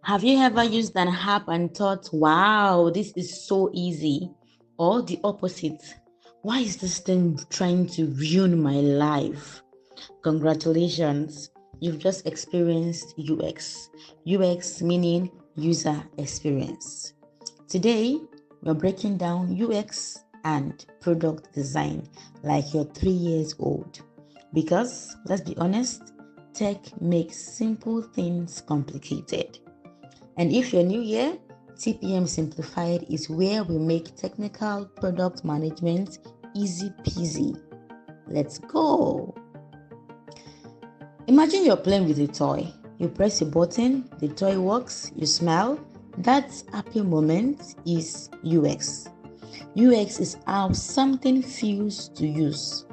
Have you ever used an app and thought, wow, this is so easy? Or the opposite, why is this thing trying to ruin my life? Congratulations, you've just experienced UX. UX meaning user experience. Today, we're breaking down UX and product design like you're 3 years old. Because, let's be honest, tech makes simple things complicated. And if you're new here, TPM Simplified is where we make technical product management easy peasy. Let's go. Imagine you're playing with a toy. You press a button, the toy works, you smile. That happy moment is UX. UX is how something feels to use.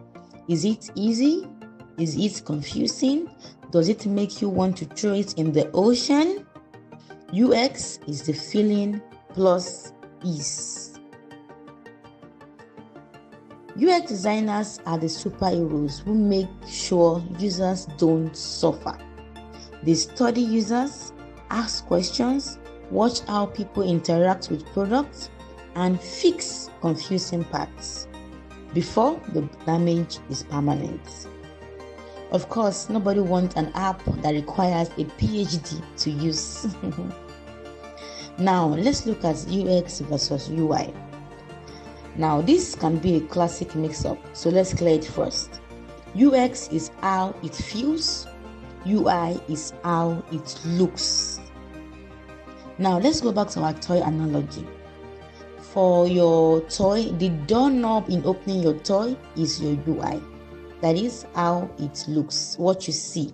Is it easy? Is it confusing? Does it make you want to throw it in the ocean? UX is the feeling plus ease. UX designers are the superheroes who make sure users don't suffer. They study users, ask questions, watch how people interact with products, and fix confusing parts before the damage is permanent. Of course, nobody wants an app that requires a PhD to use. Now, let's look at UX versus UI. Now, this can be a classic mix-up, so let's clear it first. UX is how it feels, UI is how it looks. Now, let's go back to our toy analogy. For your toy, the doorknob in opening your toy is your UI. That is how it looks, what you see.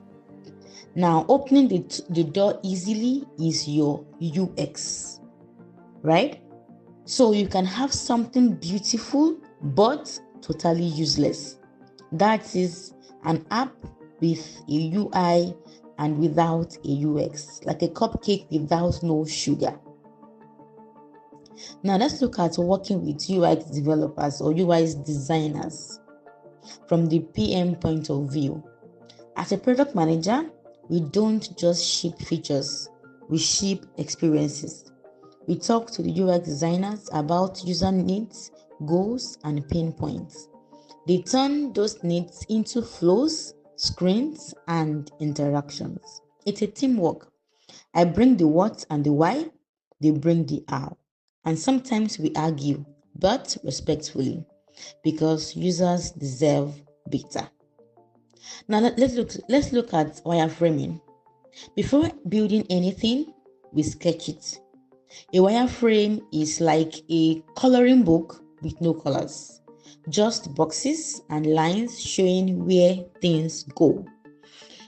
Now, opening the door easily is your UX, right? So you can have something beautiful but totally useless. That is an app with a UI and without a UX, like a cupcake without no sugar. Now let's look at working with UX developers or UI designers from the PM point of view. As a product manager, we don't just ship features, we ship experiences. We talk to the UX designers about user needs, goals, and pain points. They turn those needs into flows, screens, and interactions. It's a teamwork. I bring the what and the why, they bring the how. And sometimes we argue, but respectfully, because users deserve better. Now let's look at wireframing. Before building anything, we sketch it. A wireframe is like a coloring book with no colors, just boxes and lines showing where things go.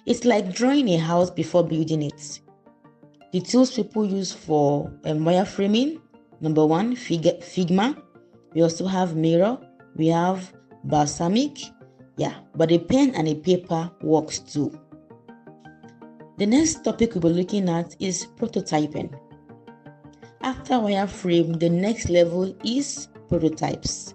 It's like drawing a house before building it. The tools people use for wireframing, number one, Figma. We also have Miro. We have Balsamic. Yeah, but a pen and a paper works too. The next topic we'll be looking at is prototyping. After wireframe, the next level is prototypes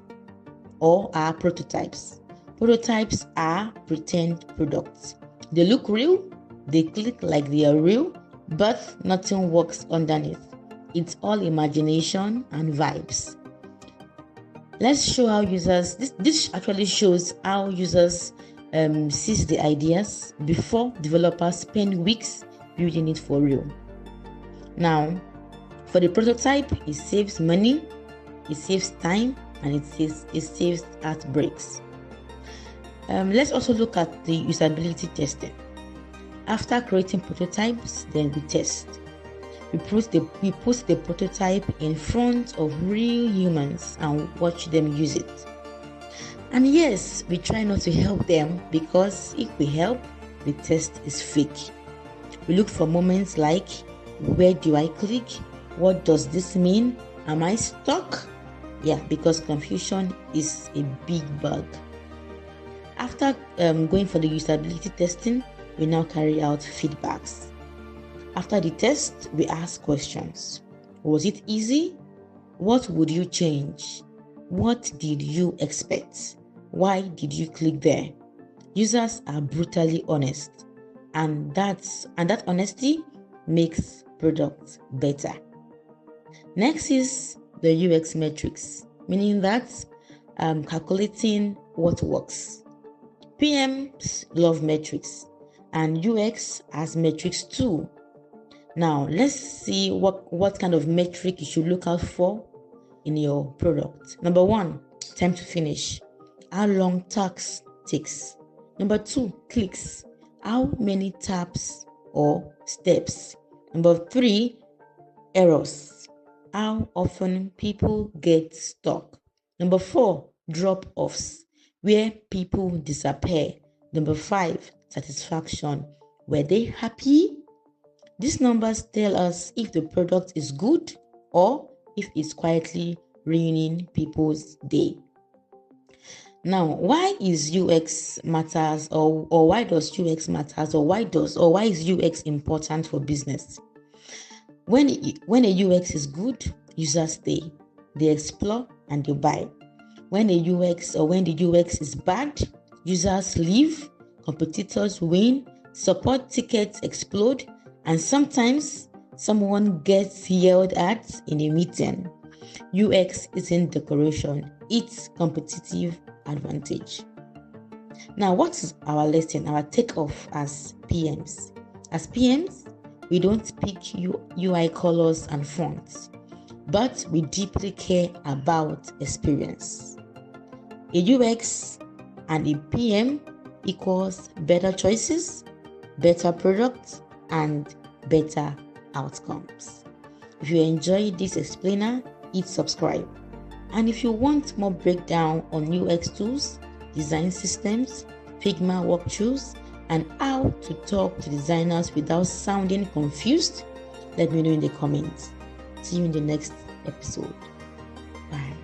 or are prototypes. Prototypes are pretend products. They look real, they click like they are real, but nothing works underneath. It's all imagination and vibes. Let's show how users, this actually shows how users sees the ideas before developers spend weeks building it for real. Now, for the prototype, it saves money, it saves time, and it saves heartbreaks. Let's also look at the usability testing. After creating prototypes, then we test. We put the prototype in front of real humans and watch them use it. And yes, we try not to help them because if we help, the test is fake. We look for moments like, where do I click? What does this mean? Am I stuck? Yeah, because confusion is a big bug. After going for the usability testing, we now carry out feedbacks. After the test, we ask questions. Was it easy? What would you change? What did you expect? Why did you click there? Users are brutally honest, and that honesty makes product better. Next is the UX metrics, meaning that calculating what works. PMs love metrics and UX has metrics too. Now, let's see what kind of metric you should look out for in your product. Number 1, time to finish. How long tasks takes. Number 2, clicks. How many taps or steps. Number 3, errors. How often people get stuck. Number 4, drop-offs, where people disappear. Number 5, satisfaction. Were they happy? These numbers tell us if the product is good or if it's quietly ruining people's day. Now, why is UX matters, or why does UX matters, or why is UX important for business? When a UX is good, users stay, they explore and they buy. When the UX is bad, users leave, competitors win, support tickets explode, and sometimes someone gets yelled at in a meeting. UX isn't decoration, it's competitive advantage. Now, what is our lesson, our takeoff as PMs? As PMs, we don't pick UI colors and fonts, but we deeply care about experience. A UX and a PM equals better choices, better products, and better outcomes. If you enjoyed this explainer, hit subscribe. And if you want more breakdown on UX tools, design systems, Figma walkthroughs, and how to talk to designers without sounding confused, let me know in the comments. See you in the next episode. Bye.